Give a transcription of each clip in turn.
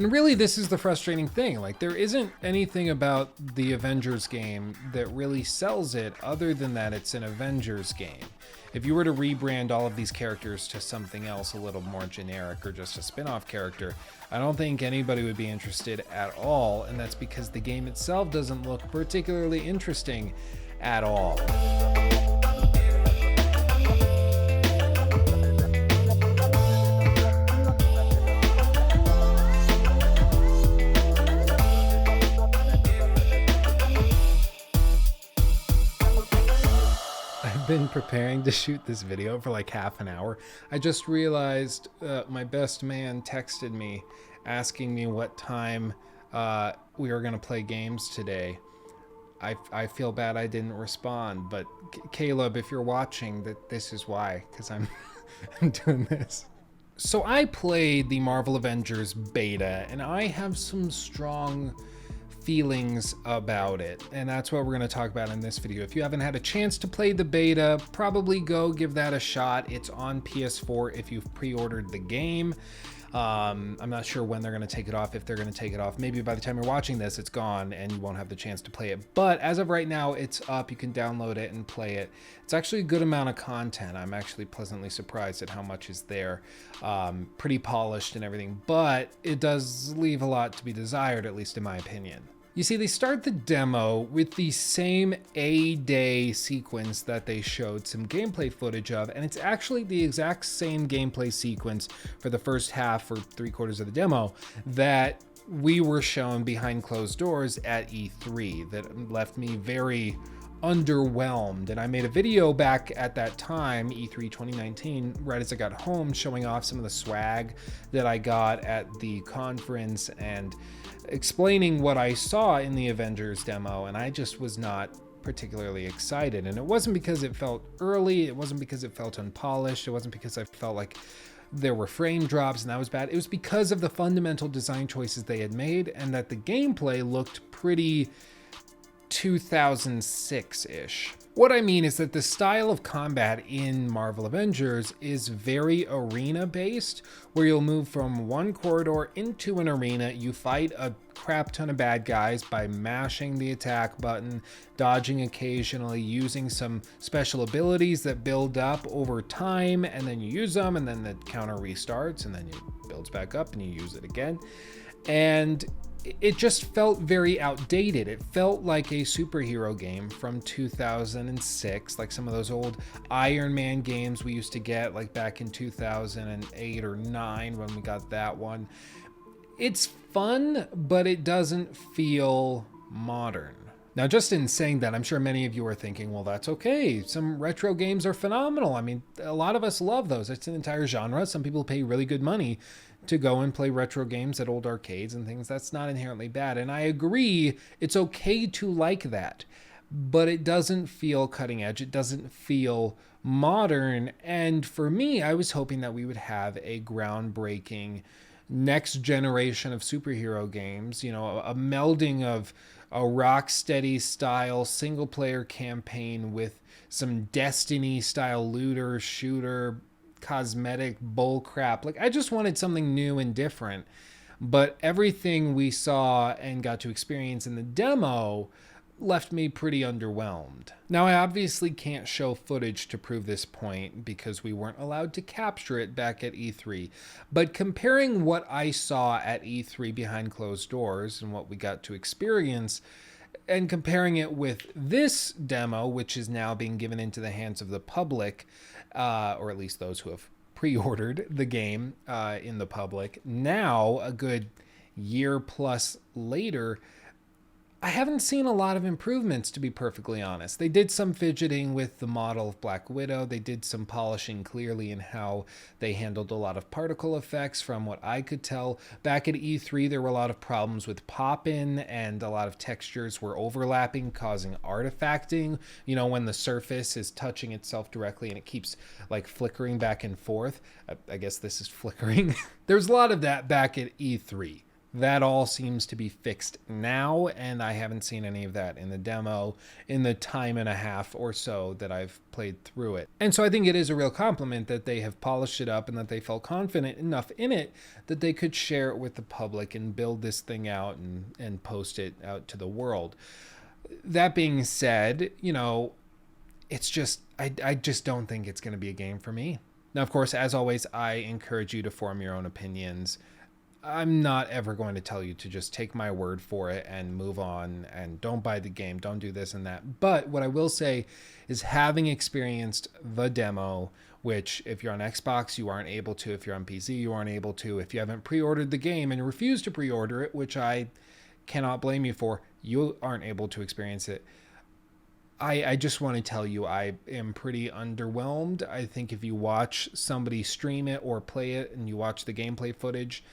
And really, this is the frustrating thing. Like, there isn't anything about the Avengers game that really sells it other than that it's an Avengers game. If you were to rebrand all of these characters to something else a little more generic or just a spin-off character, I don't think anybody would be interested at all, and that's because the game itself doesn't look particularly interesting at all. Been preparing to shoot this video for like half an hour. I just realized my best man texted me asking me what time we were going to play games today. I feel bad I didn't respond, but Caleb, if you're watching, this is why, because I'm doing this. So I played the Marvel Avengers beta, and I have some strong feelings about it, and that's what we're going to talk about in this video. If you haven't had a chance to play the beta, probably go give that a shot. It's on PS4 if you've pre-ordered the game. I'm not sure when they're going to take it off, if they're going to take it off. Maybe by the time you're watching this, it's gone and you won't have the chance to play it. But as of right now, it's up. You can download it and play it. It's actually a good amount of content. I'm actually pleasantly surprised at how much is there. Pretty polished and everything, but it does leave a lot to be desired, at least in my opinion. You see, they start the demo with the same A-Day sequence that they showed some gameplay footage of, and it's actually the exact same gameplay sequence for the first half or 3/4 of the demo that we were shown behind closed doors at E3 that left me very underwhelmed. And I made a video back at that time, E3 2019, right as I got home, showing off some of the swag that I got at the conference and explaining what I saw in the Avengers demo, and I just was not particularly excited. And it wasn't because it felt early, it wasn't because it felt unpolished, it wasn't because I felt like there were frame drops and that was bad. It was because of the fundamental design choices they had made and that the gameplay looked pretty 2006-ish. What I mean is that the style of combat in Marvel Avengers is very arena-based, where you'll move from one corridor into an arena, you fight a crap ton of bad guys by mashing the attack button, dodging occasionally, using some special abilities that build up over time, and then you use them, and then the counter restarts, and then it builds back up, and you use it again. And it just felt very outdated. It felt like a superhero game from 2006, like some of those old Iron Man games we used to get like back in 2008 or 9 when we got that one. It's fun, but it doesn't feel modern. Now, just in saying that, I'm sure many of you are thinking, well, that's okay. Some retro games are phenomenal. I mean, a lot of us love those. It's an entire genre. Some people pay really good money to go and play retro games at old arcades and things. That's not inherently bad. And I agree, it's okay to like that, but it doesn't feel cutting edge. It doesn't feel modern. And for me, I was hoping that we would have a groundbreaking next generation of superhero games, you know, a melding of a Rocksteady style single player campaign with some Destiny style looter shooter cosmetic bull crap. Like, I just wanted something new and different, but everything we saw and got to experience in the demo left me pretty underwhelmed. Now, I obviously can't show footage to prove this point because we weren't allowed to capture it back at E3, but comparing what I saw at E3 behind closed doors and what we got to experience, and comparing it with this demo, which is now being given into the hands of the public, or at least those who have pre-ordered the game in the public, now a good year plus later, I haven't seen a lot of improvements, to be perfectly honest. They did some fidgeting with the model of Black Widow. They did some polishing clearly in how they handled a lot of particle effects from what I could tell. Back at E3, there were a lot of problems with pop-in and a lot of textures were overlapping, causing artifacting. You know, when the surface is touching itself directly and it keeps like flickering back and forth. I guess this is flickering. There's a lot of that back at E3. That all seems to be fixed now, and I haven't seen any of that in the demo in the time and a half or so that I've played through it. And so I think it is a real compliment that they have polished it up and that they felt confident enough in it that they could share it with the public and build this thing out and post it out to the world. That being said, it's just, I just don't think it's going to be a game for me. Now, of course, as always, I encourage you to form your own opinions. I'm not ever going to tell you to just take my word for it and move on and don't buy the game, don't do this and that. But what I will say is, having experienced the demo, which if you're on Xbox, you aren't able to. If you're on PC, you aren't able to. If you haven't pre-ordered the game and refuse to pre-order it, which I cannot blame you for, you aren't able to experience it. I just want to tell you, I am pretty underwhelmed. I think if you watch somebody stream it or play it and you watch the gameplay footage,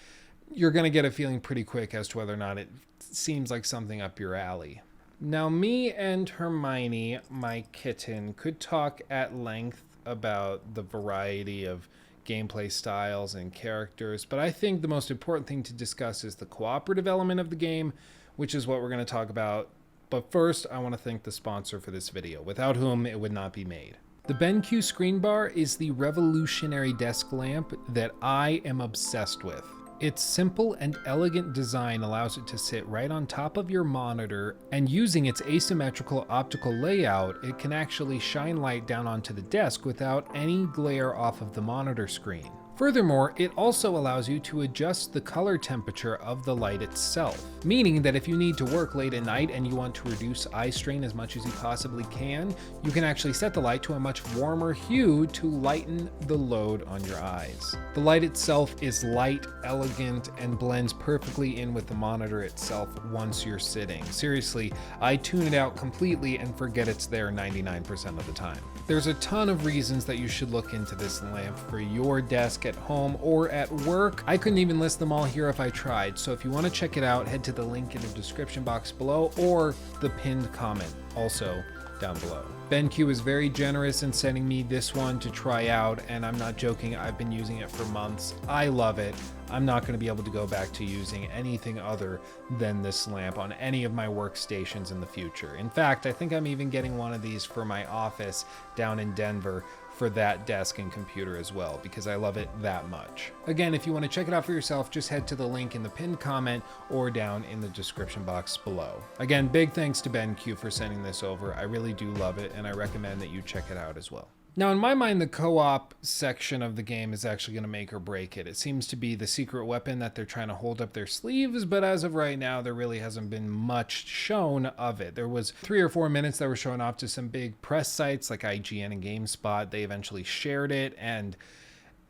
you're going to get a feeling pretty quick as to whether or not it seems like something up your alley. Now, me and Hermione, my kitten, could talk at length about the variety of gameplay styles and characters, but I think the most important thing to discuss is the cooperative element of the game, which is what we're going to talk about. But first, I want to thank the sponsor for this video, without whom it would not be made. The BenQ screen bar is the revolutionary desk lamp that I am obsessed with. Its simple and elegant design allows it to sit right on top of your monitor, and using its asymmetrical optical layout, it can actually shine light down onto the desk without any glare off of the monitor screen. Furthermore, it also allows you to adjust the color temperature of the light itself, meaning that if you need to work late at night and you want to reduce eye strain as much as you possibly can, you can actually set the light to a much warmer hue to lighten the load on your eyes. The light itself is light, elegant, and blends perfectly in with the monitor itself once you're sitting. Seriously, I tune it out completely and forget it's there 99% of the time. There's a ton of reasons that you should look into this lamp for your desk at home or at work. I couldn't even list them all here if I tried, so if you want to check it out, head to the link in the description box below or the pinned comment also down below. BenQ is very generous in sending me this one to try out, and I'm not joking, I've been using it for months. I love it. I'm not going to be able to go back to using anything other than this lamp on any of my workstations in the future. In fact, I think I'm even getting one of these for my office down in Denver for that desk and computer as well, because I love it that much. Again, if you want to check it out for yourself, just head to the link in the pinned comment or down in the description box below. Again, big thanks to BenQ for sending this over. I really do love it, and I recommend that you check it out as well. Now, in my mind, the co-op section of the game is actually going to make or break it. It seems to be the secret weapon that they're trying to hold up their sleeves, but as of right now, there really hasn't been much shown of it. There was 3 or 4 minutes that were shown off to some big press sites like IGN and GameSpot. They eventually shared it, and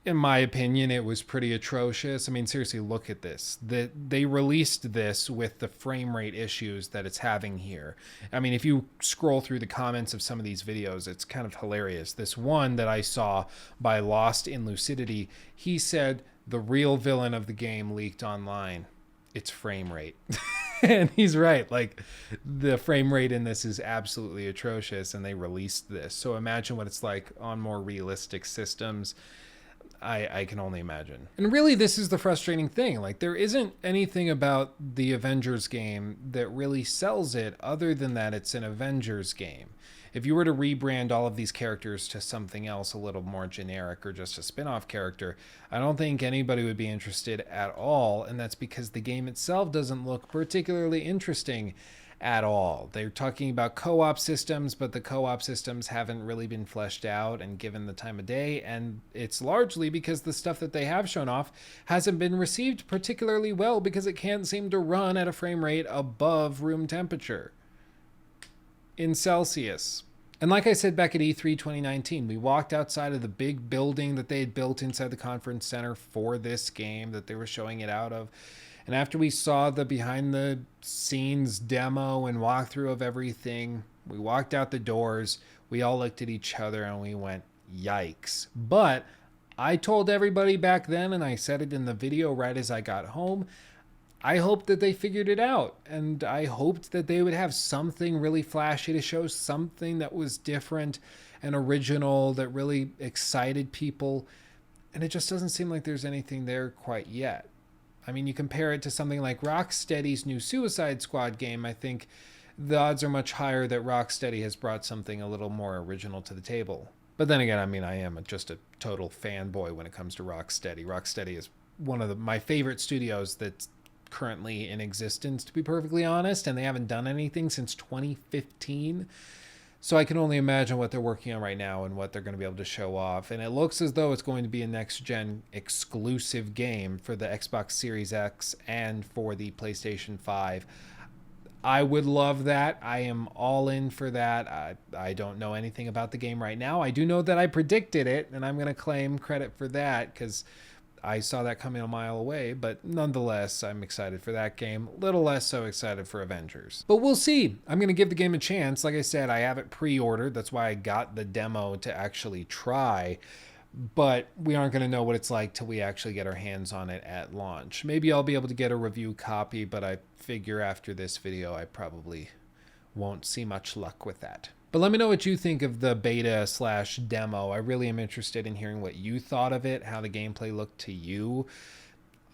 in my opinion, it was pretty atrocious. I mean, seriously, look at this. They released this with the frame rate issues that it's having here. I mean, if you scroll through the comments of some of these videos, it's kind of hilarious. This one that I saw by Lost in Lucidity, he said the real villain of the game leaked online. It's frame rate. And he's right. Like, the frame rate in this is absolutely atrocious, and they released this. So imagine what it's like on more realistic systems. I can only imagine. And really, this is the frustrating thing. Like, there isn't anything about the Avengers game that really sells it other than that it's an Avengers game. If you were to rebrand all of these characters to something else a little more generic or just a spin-off character, I don't think anybody would be interested at all, and that's because the game itself doesn't look particularly interesting at all. They're talking about co-op systems, but the co-op systems haven't really been fleshed out and given the time of day, and it's largely because the stuff that they have shown off hasn't been received particularly well because it can't seem to run at a frame rate above room temperature in Celsius. And like I said back at E3 2019, we walked outside of the big building that they had built inside the conference center for this game that they were showing it out of. And after we saw the behind the scenes demo and walkthrough of everything, we walked out the doors, we all looked at each other and we went, yikes. But I told everybody back then, and I said it in the video right as I got home, I hoped that they figured it out. And I hoped that they would have something really flashy to show, something that was different and original, that really excited people. And it just doesn't seem like there's anything there quite yet. I mean, you compare it to something like Rocksteady's new Suicide Squad game, I think the odds are much higher that Rocksteady has brought something a little more original to the table. But then again, I mean, I am just a total fanboy when it comes to Rocksteady. Rocksteady is one of my favorite studios that's currently in existence, to be perfectly honest, and they haven't done anything since 2015. So I can only imagine what they're working on right now and what they're going to be able to show off. And it looks as though it's going to be a next-gen exclusive game for the Xbox Series X and for the PlayStation 5. I would love that. I am all in for that. I don't know anything about the game right now. I do know that I predicted it, and I'm going to claim credit for that because I saw that coming a mile away. But nonetheless, I'm excited for that game. A little less so excited for Avengers. But we'll see. I'm going to give the game a chance. Like I said, I have it pre-ordered. That's why I got the demo to actually try. But we aren't going to know what it's like till we actually get our hands on it at launch. Maybe I'll be able to get a review copy, but I figure after this video I probably won't see much luck with that. But let me know what you think of the beta/demo. I really am interested in hearing what you thought of it, how the gameplay looked to you.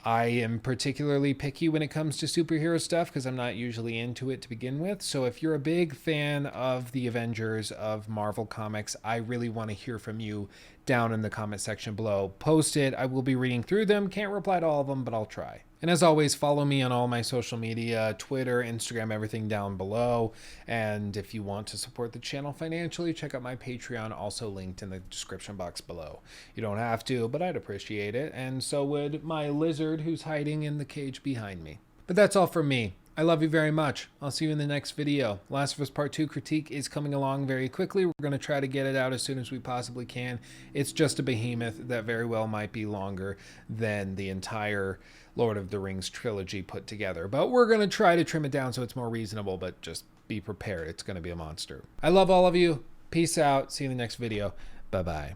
I am particularly picky when it comes to superhero stuff because I'm not usually into it to begin with. So if you're a big fan of the Avengers, of Marvel Comics, I really want to hear from you down in the comment section below. Post it. I will be reading through them. Can't reply to all of them, but I'll try. And as always, follow me on all my social media, Twitter, Instagram, everything down below. And if you want to support the channel financially, check out my Patreon, also linked in the description box below. You don't have to, but I'd appreciate it. And so would my lizard who's hiding in the cage behind me. But that's all from me. I love you very much. I'll see you in the next video. Last of Us Part 2 critique is coming along very quickly. We're going to try to get it out as soon as we possibly can. It's just a behemoth that very well might be longer than the entire Lord of the Rings trilogy put together. But we're going to try to trim it down so it's more reasonable, but just be prepared. It's going to be a monster. I love all of you. Peace out. See you in the next video. Bye-bye.